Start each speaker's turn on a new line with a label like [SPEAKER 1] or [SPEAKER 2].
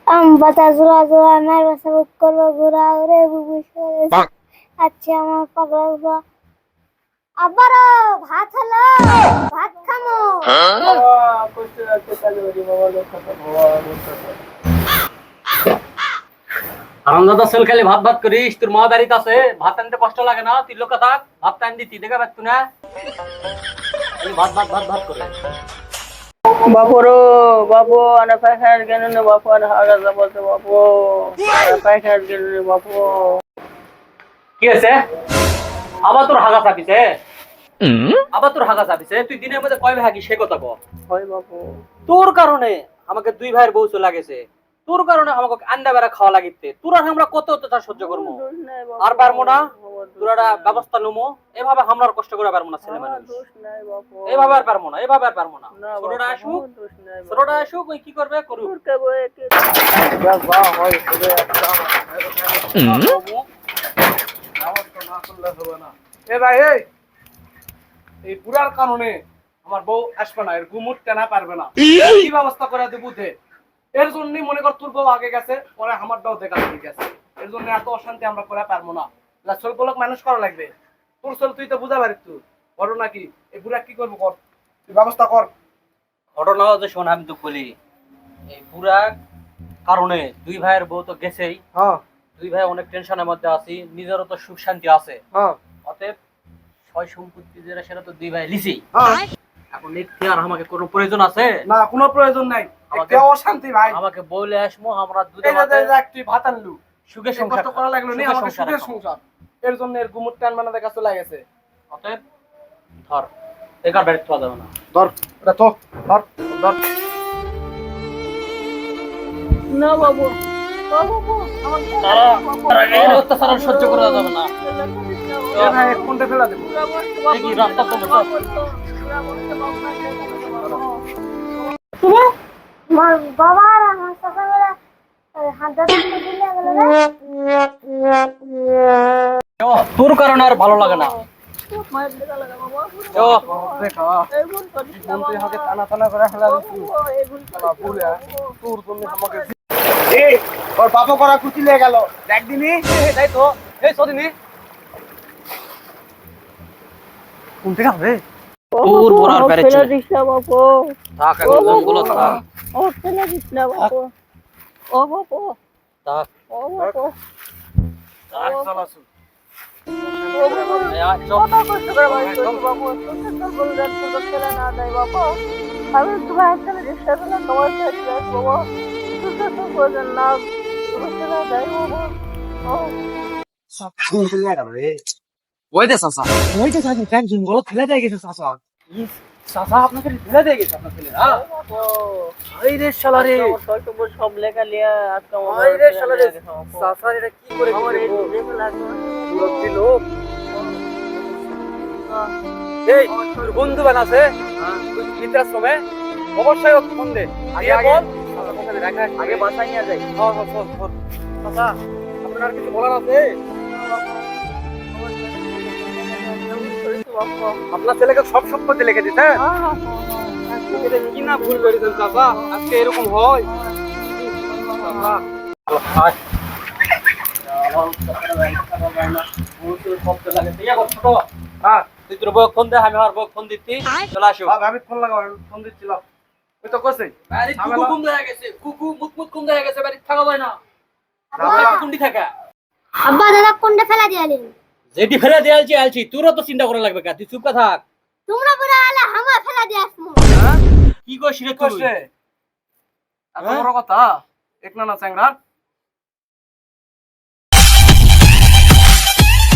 [SPEAKER 1] বাতা জোড়া জোড়া মার বাসা বুক করবো ঘোরা ওরে বুবু সরে আচ্ছা আমার পাগলা ঘোরা আবারও ভাত হলো ভাত খামো
[SPEAKER 2] আরামদাদা চল খালি ভাত ভাত করিস তোর মা বাড়িতে আছে ভাত আনতে কষ্ট লাগে না তুই লোক থাক ভাত টান দিতি দেখা পাচ্ছ না খালি ভাত ভাত ভাত ভাত করে
[SPEAKER 3] বাপুরো বাপু আনা পায়খানার কেন না বাপু আর হাগা যাবো বাপু পায়খানার কেন বাপু
[SPEAKER 2] কি আছে আবার তোর হাগা চাপিছে আবার তোর হাগা চাপিছে তুই দিনের মধ্যে কয় ভাই হাগি সে কথা বল
[SPEAKER 3] হয় বাপু
[SPEAKER 2] তোর কারণে আমাকে দুই ভাইয়ের বউ চলে গেছে তোর কারণে আমাকে আন্ডা বেড়া খাওয়া লাগিতে তোর আর আমরা কত অত্যাচার সহ্য করবো আর পারবো না তোর একটা ব্যবস্থা নেবো এভাবে আমরা আর কষ্ট করে পারবো না ছেলে মানুষ এইভাবে আর পারবো না এইভাবে আর পারবো না ছোটটা আসুক ওই কি করবে করুক
[SPEAKER 4] এই বুড়ার কারণে আমার বউ আসবে না এর গুমুট টানা পারবে না কি ব্যবস্থা করে দেবো দে এর জন্যই মনে কর তোর বউ আগে গেছে পরে আমার বউ দেখা ঠিক গেছে এর জন্য এত অশান্তি আমরা করে পারবো না ছোট লোক মানুষ করা লাগবে তোর চল তুই তো বুঝা পারিস তুই বড় নাকি এই বুড়া কি করবো কর তুই ব্যবস্থা কর
[SPEAKER 2] ঘটনা যে শোন আমি তো বলি এই পুরা কারণে দুই ভাইয়ের বউ তো গেছেই
[SPEAKER 4] হ্যাঁ
[SPEAKER 2] দুই ভাই অনেক টেনশনের মধ্যে আছি নিজেরও তো সুখ শান্তি আছে
[SPEAKER 4] হ্যাঁ
[SPEAKER 2] অতএব ছয় সম্পত্তি যেটা সেটা তো দুই ভাই লিছি
[SPEAKER 4] হ্যাঁ
[SPEAKER 2] এখন এতে আর আমাকে কোনো প্রয়োজন আছে
[SPEAKER 4] না কোনো প্রয়োজন নাই
[SPEAKER 2] আমাকে
[SPEAKER 4] একটা অশান্তি ভাই
[SPEAKER 2] আমাকে বলে আসবো আমরা দুটো
[SPEAKER 4] এই যে দেখ তুই ভাত আনলু
[SPEAKER 2] সুখে
[SPEAKER 4] এই কষ্ট করা লাগলো নি আমাকে সুখের
[SPEAKER 2] সংসার
[SPEAKER 4] সংসার এর জন্য এর গুমুট টান মানে দেখা চলে গেছে
[SPEAKER 2] অতএব ধর একার বাড়ি থাকা যাবে না
[SPEAKER 4] ধর এটা তো ধর ধর
[SPEAKER 3] না বাবু বাবু
[SPEAKER 2] এই অত্যাচার আর সহ্য করা যাবে না
[SPEAKER 4] এ ভাই এক কোণে ফেলা দেব
[SPEAKER 2] এই কি রাস্তা তো বসা
[SPEAKER 1] কিরে আমার বাবা আর আমার চাচা মেরা হাত ধরে দিলে গেল না
[SPEAKER 2] তোর কারণে আর ভালো লাগে না
[SPEAKER 3] মায়ের দেখা লাগা বাবা
[SPEAKER 4] দেখা
[SPEAKER 3] এগুন করিস না
[SPEAKER 4] তুই হাতে টানা টানা করে ফেলা দিছিস
[SPEAKER 3] এগুন
[SPEAKER 4] শালা বুড়া তোর জন্য আমাকে এই ওর বাবা করা কুচি লেগে গেল দেখ দিনি
[SPEAKER 2] তাই তো এই সদিনি
[SPEAKER 4] কোন থেকে হবে
[SPEAKER 2] তোর বড়ার বেড়ে
[SPEAKER 3] ফেলে দিস না বাবু
[SPEAKER 2] থাক একদম বলো থাক
[SPEAKER 3] ও ফেলে দিস না বাবু ও বাবু
[SPEAKER 2] থাক
[SPEAKER 3] ও বাবু
[SPEAKER 4] থাক চালাছু
[SPEAKER 3] কত কষ্ট করে বাড়ি করছি বাবু তোর বললেন তোর ফেলে না দেয় বাবু আমি তোমার ফেলে দিস না তোমার ফেলে দিস বাবু তুই তো বললেন না তোর ফেলে দেয় বাবু ও
[SPEAKER 4] কোন থেকে গেল রে ওইটা চাচা ওইটা চাচা একজন বড় ফেলে দিয়ে গেছে চাচা চাচা আপনাকে ফেলে দিয়ে গেছে আপনার ছেলে হ্যাঁ এই রে শালা রে
[SPEAKER 3] সব লেখা লিয়া আজকে
[SPEAKER 4] এই রে শালা রে চাচা এটা কি করে
[SPEAKER 3] আমার এই
[SPEAKER 4] দিল
[SPEAKER 3] দেখে লাগলো
[SPEAKER 4] মুরব্বি লোক এই তোর বন্ধু বানাছে তুই বৃদ্ধাশ্রমে অবশ্যই ওকে ফোন দে আগে বল
[SPEAKER 3] আগে বাসায় নিয়ে যাই
[SPEAKER 4] হ্যাঁ হ্যাঁ ফোন ফোন চাচা আপনার কিছু বলার আছে আপনার ছেলেকে সব সম্পত্তি লিখে দিতে কি না ভুল করেছেন চাচা আজকে এরকম হয় হ্যাঁ
[SPEAKER 2] তুই তোর বউ ফোন দে আমি আমার বউ ফোন দিচ্ছি চলে আসো
[SPEAKER 4] আমি ফোন লাগাও ফোন দিচ্ছিলাম ওই তো কইছে
[SPEAKER 2] বাড়ি কুকু কুম দেখা গেছে কুকু মুতমুত কুম দেখা গেছে বাড়ি থাকা যায় না কুন্ডি থাকা
[SPEAKER 1] আব্বা দাদা কোনটা ফেলা দিয়ালেন
[SPEAKER 2] যেটি ফেলে দেয়ালছি আলছি তোরও তো চিন্তা করা লাগবে কা তুই চুপ থাক
[SPEAKER 1] তোমরা পুরো আলা হামা ফেলা দিয়ে আসমু
[SPEAKER 2] কি কইছিস রে তুই
[SPEAKER 4] কইছে এত বড় কথা এক না না চ্যাংরা